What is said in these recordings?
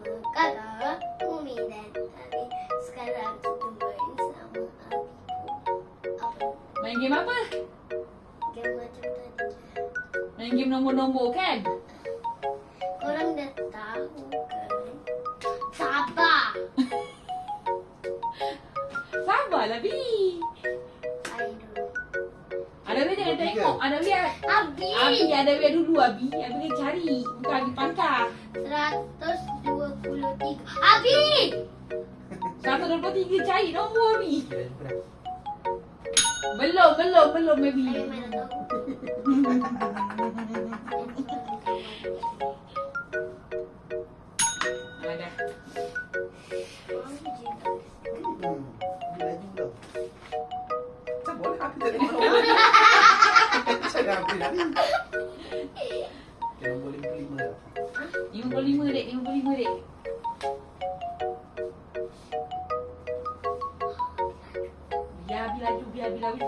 bersama kakak Umi dan Abi. Sekarang kita main sama Abi. Apa? Main game apa? Game macam tadi. Main game nombor-nombor kan? Korang dah tahu kan? Sabar. Sabarlah, Bi. Air dulu. Ada Bi jangan tengok. Ada Bi. Abi. Abi ada Bi dulu, Abi. Abi kena cari. Bukan Abi pangkar. 123. Abi. 123 cari nombor, Abi. Belum, Abi. Ayo main tahu. Ada. Korang jika. Laju tau. Macam boleh aku tak tengok. Macam apa ni? Okay, nombor 55 tau. 55 dek, 55 dek. Biar Abi laju.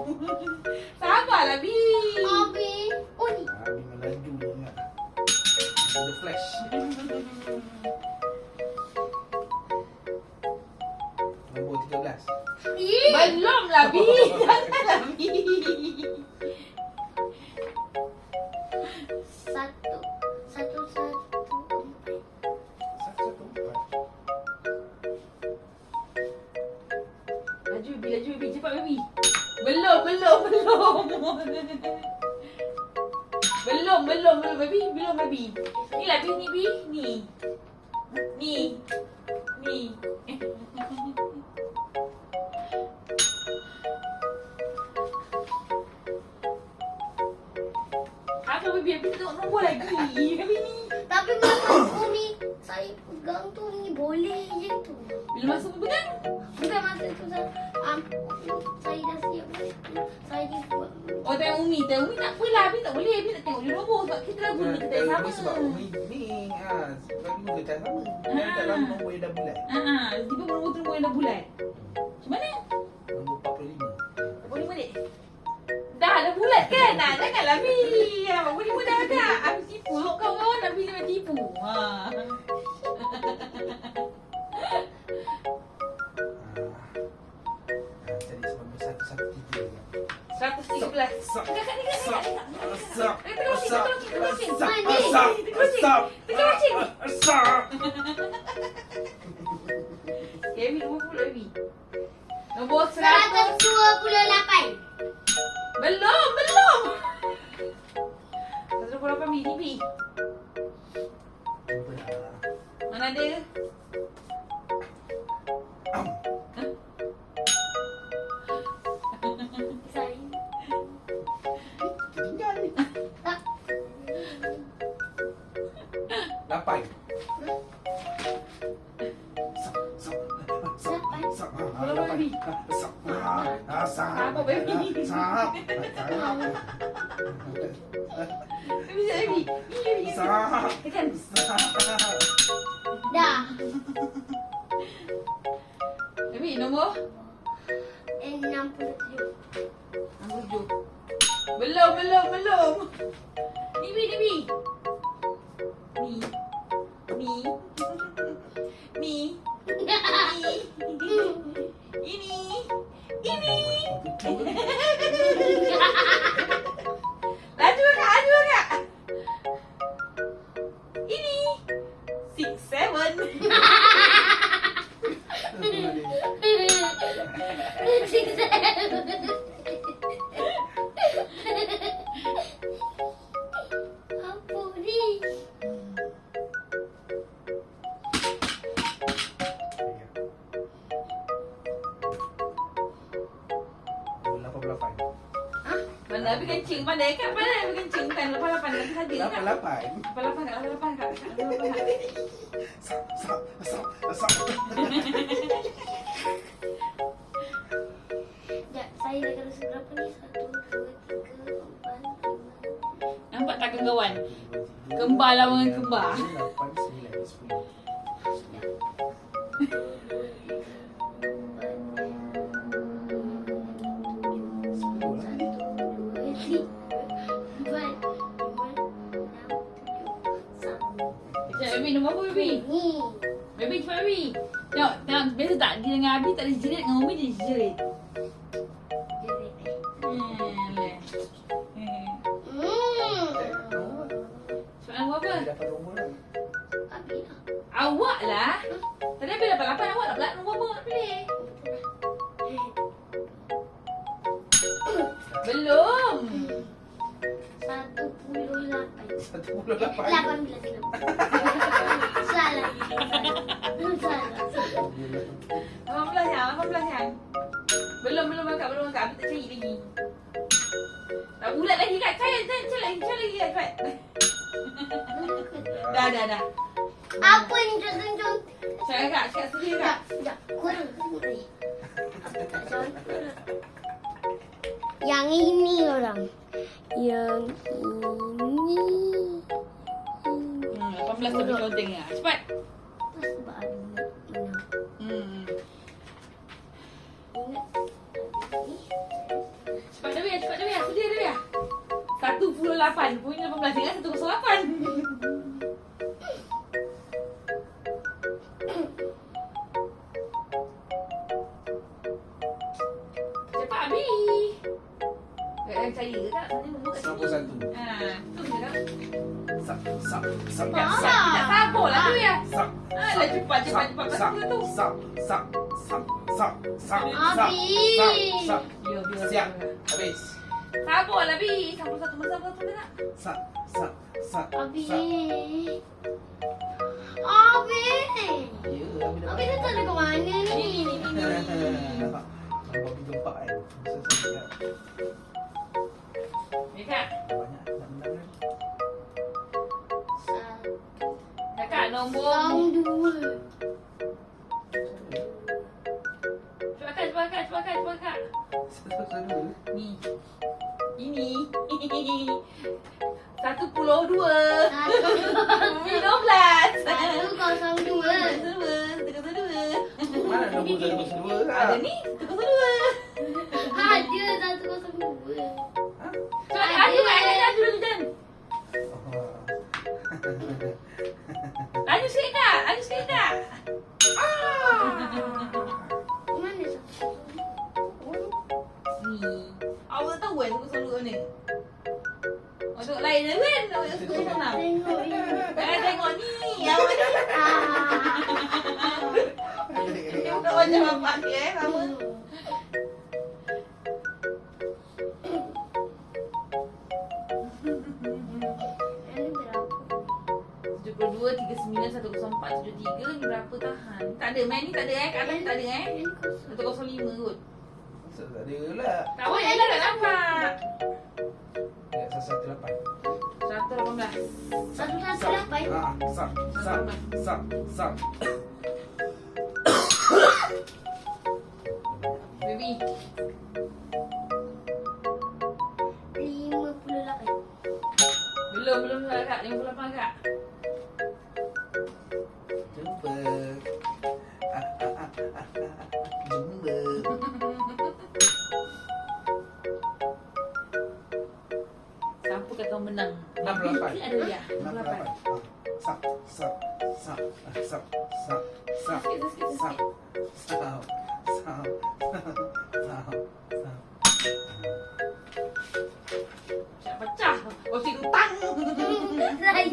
Sabarlah, Bi. Abi. Oh ni. Abi melaju je ingat. Ada flash. Nombor 13. Ih. Belum lah, Bi. Janganlah, Bi. Satu, empat. 114. Laju, Bi. Cepat, Bi. Belum. Baby. Belum, Baby. Ni lah, Bi. Ni. Apa, Baby? Baby tengok nombor lagi. Baby ni. Tapi macam Umi saya pegang tu ni boleh je tu. Bila masa pegang? Bukan masa tu saya dah siap masa saya buat. Oh, tengok Umi. Umi tak apalah. Abi tak boleh. Abi tak tengok dia nombor. Sebab kita dah guna kita yang sama. Sebab Umi ni sebab Umi kita sama. Dia tak tahu nombor yang dah bulat. Tiba nombor tu nombor yang dah bulat. Macam mana? Nombor 45. 45 dek. Dah bulat kan? Janganlah Abi. 45 dah agak. Abi tipu. Kawan Abi jangan tipu. Jadi sebab 113 je. 113. Okay, Abi nombor pula Abi. Nombor 100. 128. Belum. 128 Bi. Ni Bi. Jumpa dah. Mana ada? Saya Tinggal ni. tak 8. Apa, baby? Baby, Abi. Ni tekan. dah. Abi nombor 67. 67. Belum. Ni Bi. Ni. Ini. Laju agak. Ini. 6, 7. Apa ni? Mana Abi kencing pandai kan? Pandai Abi kencing kan? 88 lagi saja kan? 88 kat 88. Sekejap, saya dah kena seberapa ni? 1, 2, 3, 4, 5. Nampak tak kawan? Kembar lawan kembar. 8, 9, 10. Baby, nombor apa Baby? Ni. Baby, cepat baby. Tengok, biasa tak dia dengan Abi tak ada jerit, dengan Umi dia jerit. Jerit. Leh. Soalan apa? Dia dapat nombor lah. Abi lah. Awak lah. Tadi Abi dapat 8, awak nak pula nombor apa nak pilih? Belum. 18. 18. 18. Salah. 18 yang. Belum angkat. Abi tak cari lagi. Tak bulat lagi Kak. Cari lagi Kak. Dah. Apa ni contoh? Cakap sedih Kak. Sekejap. Kurang tengok ni. Yang ini orang. Yang ini. 18 tu conteng lah. Cepat. Sebab ada menang. Ingat. Cepat dah biar. Sedih dah biar. 108. Punya 18 dengan 108. Cepat Abi. Kau percaya ke tak? Sana nombor kat sini. 91. Tu je kan? Sak. Tak sabar lah tu ya. Sak. Alah cepat. Pasal tu. Sak. Biar. Siap. Habis. Sabar lah Bi. Sampai satu masa tak? Sak. Abi. Sak. Abi. Ya, Abi dah. Abi dah tak ada ke mana ni? Nampak Abi gempak kan. Saya Kak. banyak nak menang kan. Kakak nombor. Yang dua. Cepat kak. Satu. Ni. Ini. 102. Umi 12. 102. 102. Mana nombor 102? Ada ni 102. Ada 102. Cepat ada dulu dan. Laju sikit kak. Mana satu? Ni. Awak tahu kan aku selalu ni. Untuk lain je kan. Awak suka senang. Tengok ni. Tengok ni. Awak ni. Dia bukan macam bapak dia sama. Ini berapa? 72, 39, 104, 73. Ni berapa tahan? Tak ada. Main ni tak ada kat atas tak ada Ini kosong. 105 kot. Tak ada lah. Tak boleh lah tak nampak. Ya, 108. 118. 118. Sak. Baby. 58. Belum lah kak. 58 kak. Jumpa. Siapa kata menang? 68. Abi ke ada dia? 68. Sak. Nak pecah. Oh, si hutang. Saya.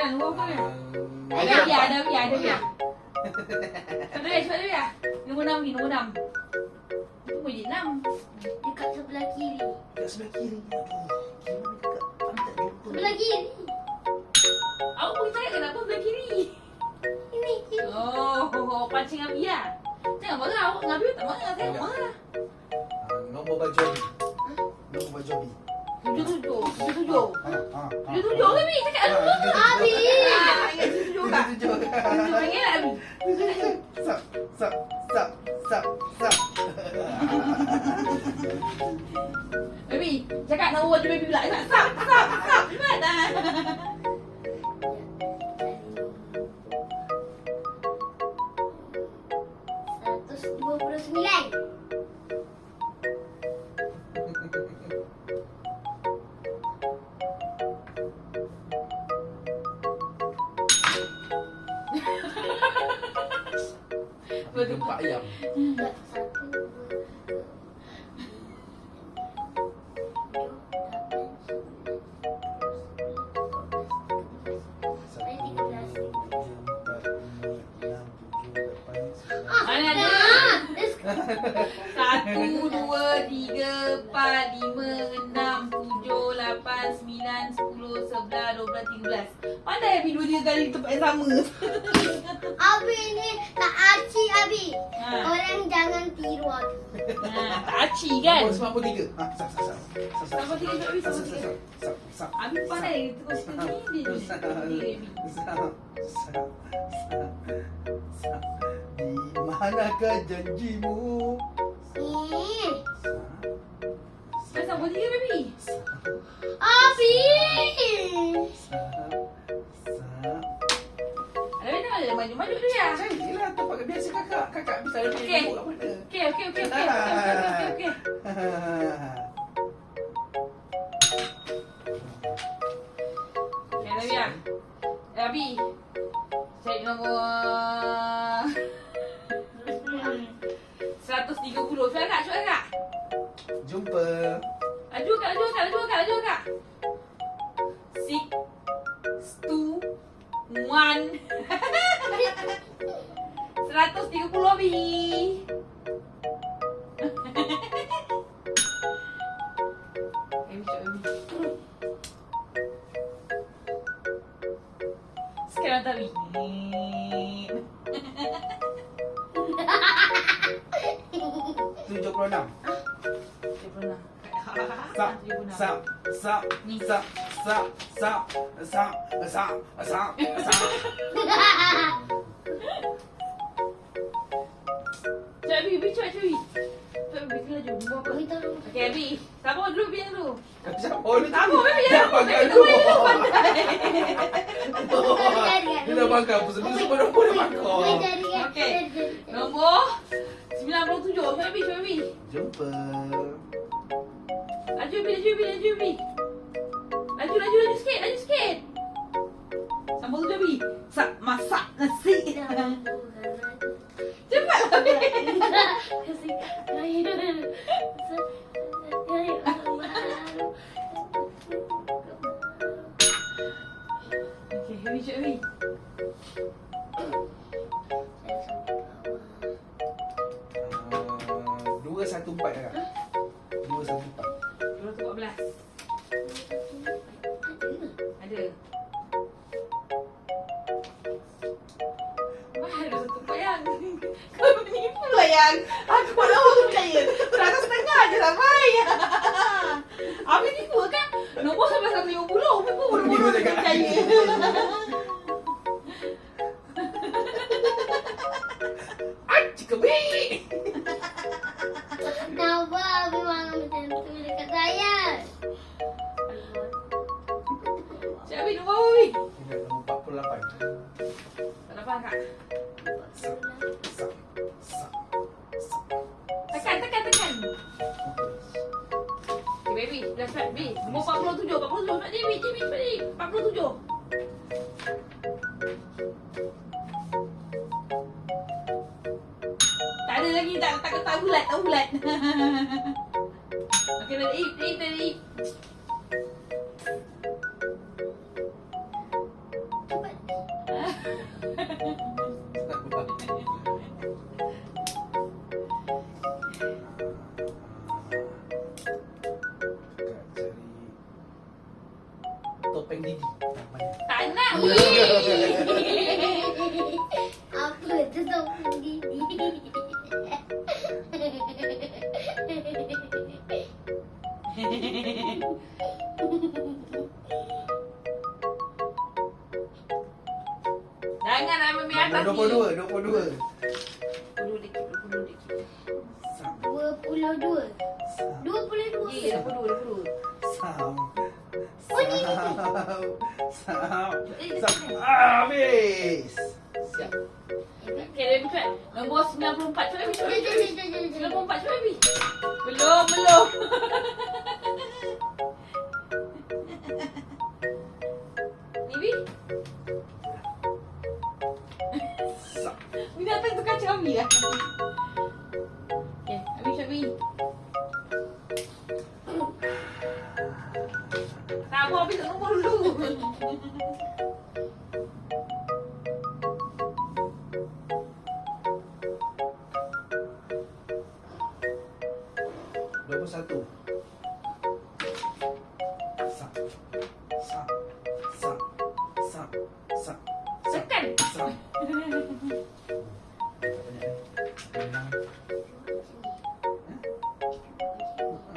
Nombor apa ni? Ada biar. Cepat dia. Nombor 6 ni, nombor 6. Itu pun je 6. Dekat sebelah kiri. Kat sebelah kiri. Aduh, gimana kakak? Kami tak jumpa. Sebelah kiri. Awak pergi cakap kenapa sebelah kiri? Ini kiri. Oh, pancing Abi lah. Jangan marah. Awak dengan Abi tak marah. Tengok marah. Nombor baju Abi. Nombor baju Abi. 77 Ah. ke Abi? Cakap dulu. Abi. Ingat 77 kak. 77 ingat tak Abi? Sap. Baby, cakap nombor baju baby pula. Sap. Cepat dah. 129. Gempak ayam. Tak, 1, 2, 3, Mana ada? 1, 2, 3, 4, 5, 6, 7, 8, 9, 10, 11, 12, 13. Mana Abi 2-3 kali di tempat yang sama? Abi ni tak aci Abi. Ha. Orang jangan tiru Abi. Tak aci kan? Oh, 93. Ha, sap. Sama 3 Abi, sama 3. Sap. Abi pandai terus ke sini dia. Sap. Di manakah janjimu? Ih, Dah sama 3 baby. Abi. Ada nak ada maju-maju dia ya. Carilah tempat biasa kakak. Kakak bisa ada Okey. tengok kat mana. Okey. Okay, Abi ya. Abi. Cari nombor 130. Cuba kak. Jumpa. Laju kak. 6, 2, 1. 130 Abi. Sekarang tak Abi. 76. Sap. Ni. Sap. Cuba Abi, cuba Abi kena laju. Buat apa? Abi tolong. Okey Abi, sabar dulu biar dulu. Oh, ni Sabar Abi biar Jangan dulu. bangga Kamu dulu. yang pandai. Dia dah bangga. Semua nombor dia bangga. Okey. Nombor 97. Cuba Abi. Jumpa. Laju Abi. Laju sikit. Sambal tu Abi. Masak nasi. Cepat Abi. Okey, Abi. 214 kakak. 214. 214. Ada. Wah, ada satu yang. Kau menipu lah yang. Aku mana orang percaya. 150 je sampai. Habis tipu kan? Nombor sampai 150. Tapi pun orang percaya. Kebik. Kenapa Abi makan macam tu dekat saya? Cik Abi, nombor apa Abi? Ingat nombor 48. Tak dapat kak. Sap. Tekan. Okay, baby. Dah start, baby. Nombor 47. Cepat ni, 47. Tak ada lagi, tak bulat. Okey, dah Ip. Topeng Didi. Tak nak. Apa tu topeng Didi? Jangan ambil mi atas ni. 22. 20 dikit. 22. Ya, 22. Sam. Habis. Siap. Okey, Baby cepat. Nombor 94. Cepat Baby, cepat. 94 cepat Baby. Belum. Ni Baby. Binatang tu kacau Baby lah. Baby. Tak apa, habis tak nombor dulu. satu. Sak. Sak. Sak. Sak. Sak. Tekan. Sak. Menang.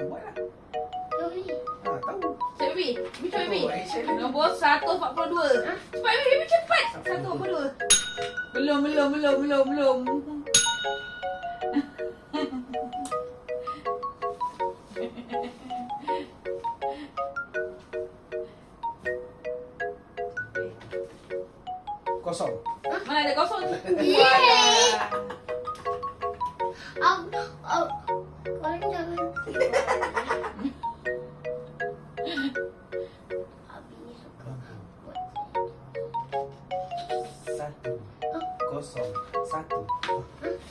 Buatlah. Tahu. Cik Baby. Baby cepat Baby. Oh, action. Nombor 142. Cepat Baby cepat. 142. Belum. Kosong. Mana ada kosong? Yeay. Korang jangan. Abi ni suka buat Satu. Kosong. Satu.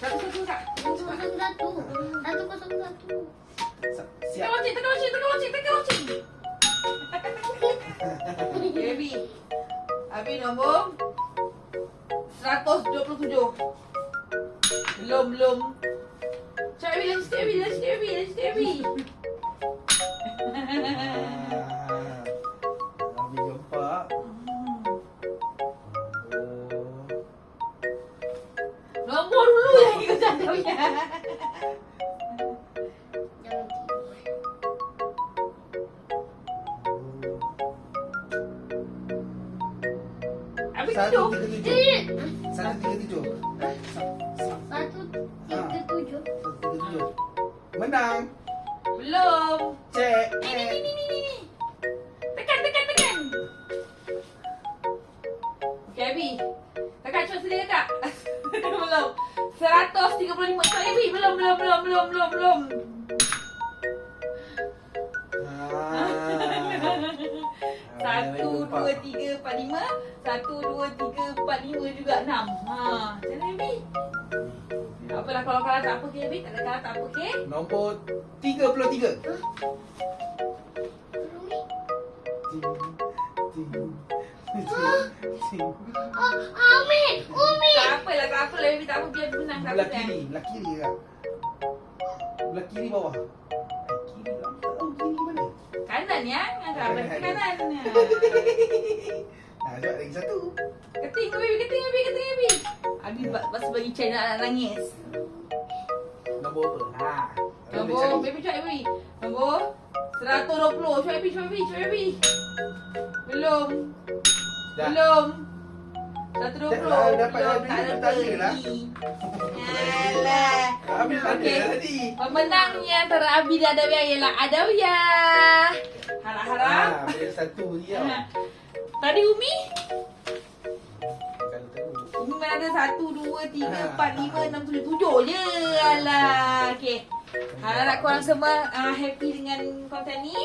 Satu kak. satu. 101. Siap. Tekan lonceng. Baby. Abi nombor 127. Belum. Cik Baby. Abi gempak. Nombor dulu yang kau cakap ya. Jangan tidur. Abi tidur. 137. 137. 137. 137. Menang. Belum. Cek. Ni. Tekan. Okey, Abi. Kakak cuba sendiri kak. Belum. 135. Cik Abi. Belum. Satu, dua, tiga, empat, lima. 1, 2, 3, 4, 5 juga 6. Macam mana Abi? Apalah kalau kalah tak apa ke Abi? Tak ada kalah tak apa ke? Nombor 33. Amin. Umi. Tak apalah Baby. Tak apa biar menang. Tak apa Belah kiri. Belah kiri kak. Belah kiri bawah. Kiri tak tahu kiri mana. Kanan ya? Kanan. Jom lagi satu. Keting Baby. Abi bas bagi Chai nak nangis. Nombor apa? Nombor Baby Cik Baby. Nombor 120. Cik Baby. Belum. Dah. 120. Dapat Belum, Abi, tak ada tanya lah. beli. Alah. Abi tanya Okey. tadi. Pemenangnya antara Abi dan Adawiyah ialah Adawiyah. Harap-harap. Beli satu dia. Tadi Umi? Kalau tahu. Umi mana ada 1, 2, 3, 4, 5, 6, 7, 7 je. Alah. Okey. Harap korang semua happy dengan konten ni.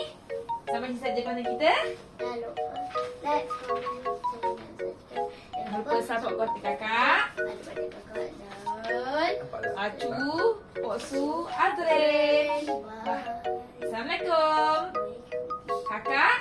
Sampai sini saja konten kita. Jangan lupa like, comment, share dan subscribe. Jangan lupa support konten kakak. Adik-adik kakak dan Acu, Pok Su, Azrin. Bye. Assalamualaikum. Kakak.